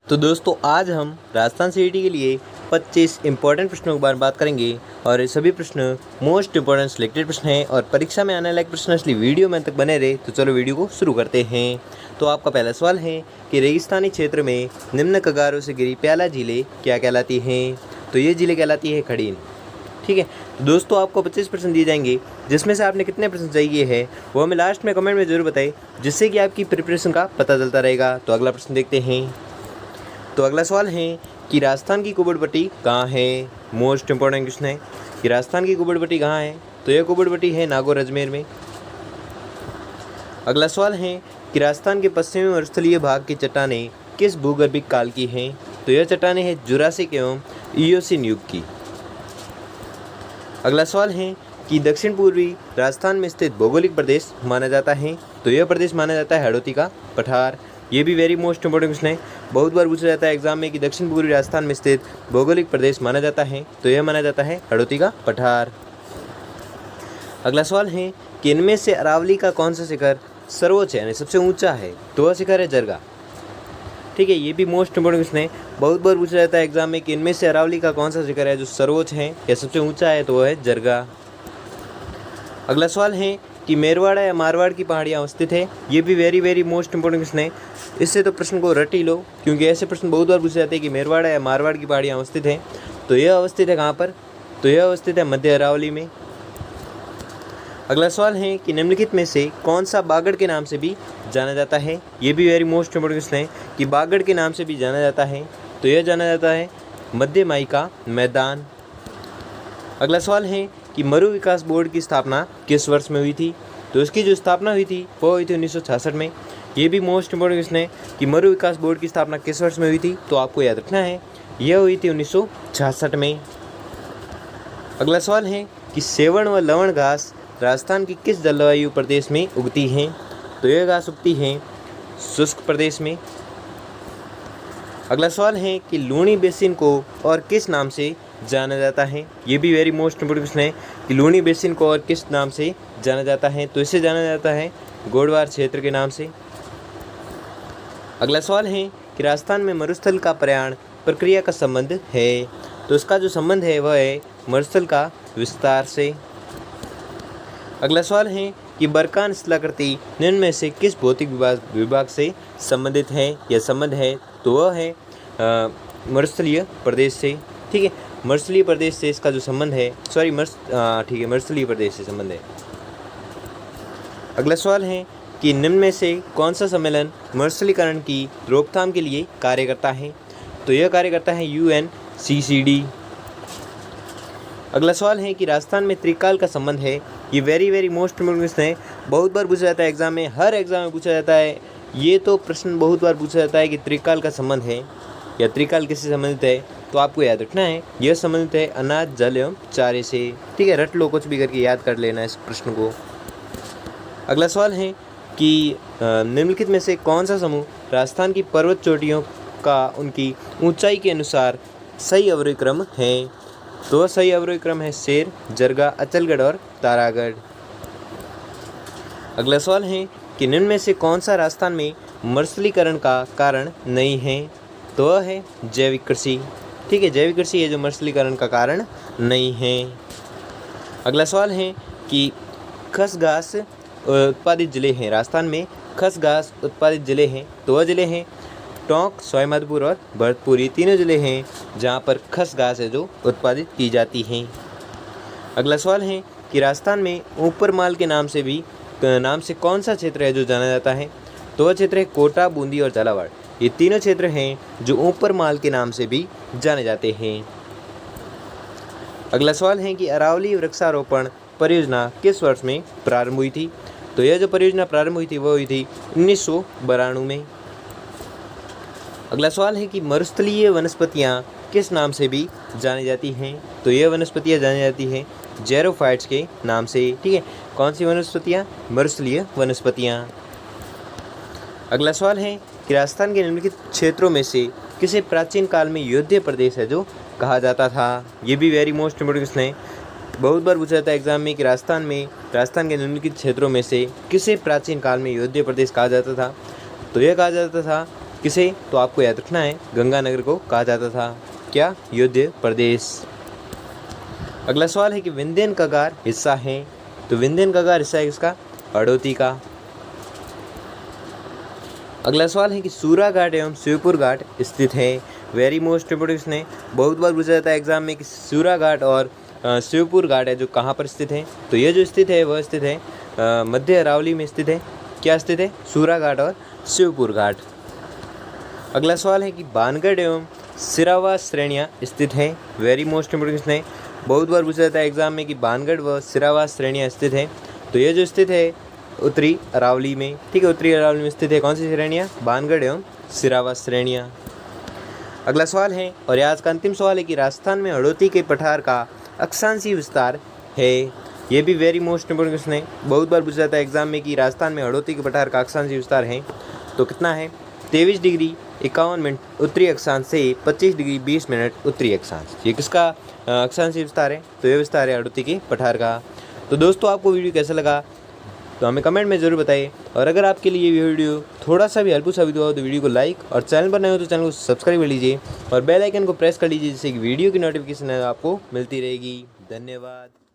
तो दोस्तों आज हम राजस्थान सीईटी के लिए 25 इंपॉर्टेंट प्रश्नों के बारे में बात करेंगे और ये सभी प्रश्न मोस्ट इंपॉर्टेंट सिलेक्टेड प्रश्न हैं और परीक्षा में आने लायक प्रश्न, इसलिए वीडियो में तक बने रहे। तो चलो वीडियो को शुरू करते हैं। तो आपका पहला सवाल है कि रेगिस्तानी क्षेत्र में निम्न कगारों से घिरी प्याला झीलें क्या कहलाती हैं? तो ये झीलें कहलाती है खड़ीन। ठीक है, तो दोस्तों आपको 25 प्रश्न दिए जाएंगे, जिसमें से आपने कितने प्रश्न चाहिए है वो हमें लास्ट में कमेंट में जरूर बताएं, जिससे कि आपकी प्रिपरेशन का पता चलता रहेगा। तो अगला प्रश्न देखते हैं। तो अगला सवाल है कि राजस्थान की कुबड़पट्टी कहाँ है? मोस्ट इंपॉर्टेंट क्वेश्चन है कि राजस्थान की कुबड़पट्टी कहाँ है? तो यह कुबड़पट्टी है नागौर अजमेर में। अगला सवाल है कि राजस्थान के पश्चिमी मरुस्थलीय भाग की चट्टानें किस भूगर्भिक काल की हैं? तो यह चट्टानें हैं जुरासिक एवं इयोसीन युग की। अगला सवाल है कि दक्षिण पूर्वी राजस्थान में स्थित भौगोलिक प्रदेश माना जाता है? तो यह प्रदेश माना जाता है हड़ौती का पठार। ये भी वेरी मोस्ट इंपॉर्टेंट क्वेश्चन है, बहुत बार पूछा जाता है एग्जाम में कि दक्षिण पूर्वी राजस्थान में स्थित भौगोलिक प्रदेश माना जाता है? तो यह माना जाता है हड़ौती का पठार। अगला सवाल है कि इनमें से अरावली का कौन सा शिखर सर्वोच्च है यानी सबसे ऊंचा है? तो वह शिखर है जरगा। ठीक है, ये भी मोस्ट इंपॉर्टेंट क्वेश्चन है, बहुत बार पूछा जाता है एग्जाम में कि इनमें से अरावली का कौन सा शिखर है जो सर्वोच्च है या सबसे ऊंचा है? तो वह है जरगा। अगला सवाल है कि मेरवाड़ा या मारवाड़ की पहाड़ियाँ अवस्थित है? ये भी वेरी मोस्ट इंपॉर्टेंट क्वेश्चन है, इससे तो प्रश्न को रट ही लो, क्योंकि ऐसे प्रश्न बहुत बार पूछे जाते हैं कि मेरवाड़ा या मारवाड़ की पहाड़ियाँ अवस्थित हैं। तो यह अवस्थित है कहाँ पर? तो यह अवस्थित है मध्य अरावली में। अगला सवाल है कि निम्नलिखित में से कौन सा बागड़ के नाम से भी जाना जाता है? ये भी वेरी मोस्ट इंपॉर्टेंट क्वेश्चन है कि बागड़ के नाम से भी जाना जाता है। तो यह जाना जाता है मध्य माई का मैदान। अगला सवाल है कि मरु विकास बोर्ड की स्थापना किस वर्ष में हुई थी? तो इसकी जो स्थापना हुई थी वो हुई थी 1966 में। ये भी मोस्ट इंपॉर्टेंट क्वेश्चन है कि मरु विकास बोर्ड की स्थापना किस वर्ष में हुई थी? तो आपको याद रखना है यह हुई थी 1966 में। अगला सवाल है कि सेवण व लवण घास राजस्थान की किस जलवायु प्रदेश में उगती हैं? तो यह घास उगती है शुष्क प्रदेश में। अगला सवाल है कि लूणी बेसिन को और किस नाम से जाना जाता है? ये भी वेरी मोस्ट इंपॉर्टेंट क्वेश्चन है कि लूणी बेसिन को और किस नाम से जाना जाता है? तो इसे जाना जाता है गोडवार क्षेत्र के नाम से। अगला सवाल है कि राजस्थान में मरुस्थल का प्रयाण प्रक्रिया का संबंध है? तो इसका जो संबंध है वह है मरुस्थल का विस्तार से। अगला सवाल है कि बरकान स्थलाकृति निम्न में से किस भौतिक विभाग से संबंधित है या संबंध है? तो वह है मरुस्थलीय प्रदेश से। ठीक है, मरुस्थलीय प्रदेश से इसका जो संबंध है, ठीक है, मरुस्थलीय प्रदेश से संबंध है। अगला सवाल है कि निम्न में से कौन सा सम्मेलन मरुस्थलीकरण की रोकथाम के लिए कार्य करता है? तो यह कार्य करता है UNCCD। अगला सवाल है कि राजस्थान में त्रिकाल का संबंध है? ये वेरी मोस्ट इंपॉर्टेंट क्वेश्चन है, बहुत बार पूछा जाता है एग्जाम में, हर एग्जाम में पूछा जाता है। ये तो प्रश्न बहुत बार पूछा जाता है कि त्रिकाल का संबंध है या त्रिकाल किससे संबंधित है? तो आपको याद रखना है यह संबंधित है अनाज, जल एवं चारे से। ठीक है, रट लो, कुछ भी करके याद कर लेना इस प्रश्न को। अगला सवाल है कि निम्नलिखित में से कौन सा समूह राजस्थान की पर्वत चोटियों का उनकी ऊंचाई के अनुसार सही अवरोही क्रम है? तो सही अवरोही क्रम है शेर, जरगा, अचलगढ़ और तारागढ़। अगला सवाल है कि निम्न में से कौन सा राजस्थान में मरुस्थलीकरण का कारण नहीं है? तो वह है जैविक कृषि। ठीक है, जैविक कृषि है जो मरुस्थलीकरण का कारण नहीं है। अगला सवाल है कि खसघास उत्पादित जिले हैं राजस्थान में, खसघास उत्पादित जिले हैं? तो वह जिले हैं टोंक, सवाईमाधोपुर और भरतपुर। ये तीनों जिले हैं जहाँ पर खसघास है जो उत्पादित की जाती हैं। अगला सवाल है कि राजस्थान में ऊपरमाल के नाम से कौन सा क्षेत्र है जो जाना जाता है? तो वह क्षेत्र है कोटा, बूंदी और झालावाड़। ये तीनों क्षेत्र हैं जो ऊपरमाल के नाम से भी जाने जाते हैं। अगला सवाल है कि अरावली वृक्षारोपण परियोजना किस वर्ष में प्रारंभ हुई थी? तो यह जो परियोजना प्रारंभ हुई थी वह हुई थी 1992 में। अगला सवाल है कि मरुस्थलीय वनस्पतियाँ किस नाम से भी जानी जाती हैं? तो यह वनस्पतियाँ जानी जाती हैं जेरोफाइट्स के नाम से। ठीक है, कौन सी वनस्पतियाँ? मरुस्थलीय वनस्पतियाँ। अगला सवाल है कि राजस्थान के निम्नलिखित क्षेत्रों में से किसे प्राचीन काल में योध्य प्रदेश है जो कहा जाता था? ये भी वेरी मोस्ट इंपॉर्टेंट क्वेश्चन है, बहुत बार पूछा जाता है एग्जाम में कि राजस्थान के निम्नलिखित क्षेत्रों में से किसे प्राचीन काल में योध्य प्रदेश कहा जाता था? तो यह कहा जाता था किसे? तो आपको याद रखना है गंगानगर को कहा जाता था क्या? युद्ध प्रदेश। अगला सवाल है कि विंध्यन कगार हिस्सा है, तो विंध्यन कगार हिस्सा है किसका? हाड़ौती का। अगला सवाल है कि सूरा घाट एवं शिवपुर घाट स्थित है। वेरी मोस्ट इंपोर्टेंट ने बहुत बार पूछा जाता है एग्जाम में कि सूरा घाट और शिवपुर घाट है जो कहाँ पर स्थित है? तो ये जो स्थित है वह स्थित है मध्य अरावली में स्थित है। क्या स्थित है? सूरा घाट और शिवपुर घाट। अगला सवाल है कि बानगढ़ एवं सिरावा श्रेणियाँ स्थित है। वेरी मोस्ट इंपोर्टेंट ने बहुत बार पूछा जाता है एग्जाम में कि बानगढ़ व सिरावा श्रेणियाँ स्थित है। तो ये जो स्थित है उत्तरी अरावली में, ठीक है, उत्तरी अरावली में स्थित है कौन सी श्रेणियाँ? बानगढ़ एवं सिरावा श्रेणियाँ। अगला सवाल है और आज का अंतिम सवाल है कि राजस्थान में हाड़ौती के पठार का अक्षांशीय विस्तार है। ये भी वेरी मोस्ट इंपोर्टेंट क्वेश्चन है, बहुत बार पूछा जाता है एग्जाम में कि राजस्थान में हाड़ौती के पठार का अक्षांशीय विस्तार है। तो कितना है? 23 डिग्री 51 मिनट उत्तरी अक्षांश से 25 डिग्री 20 मिनट उत्तरी अक्षांश। ये किसका अक्षांशीय विस्तार है? तो ये विस्तार है हाड़ौती के पठार का। तो दोस्तों आपको वीडियो कैसा लगा तो हमें कमेंट में ज़रूर बताइए, और अगर आपके लिए ये वीडियो थोड़ा सा भी हेल्पफुल साबित हुआ तो वीडियो को लाइक और चैनल पर नए हो तो चैनल को सब्सक्राइब कर लीजिए और बेल आइकन को प्रेस कर लीजिए जिससे कि वीडियो की नोटिफिकेशन आपको मिलती रहेगी। धन्यवाद।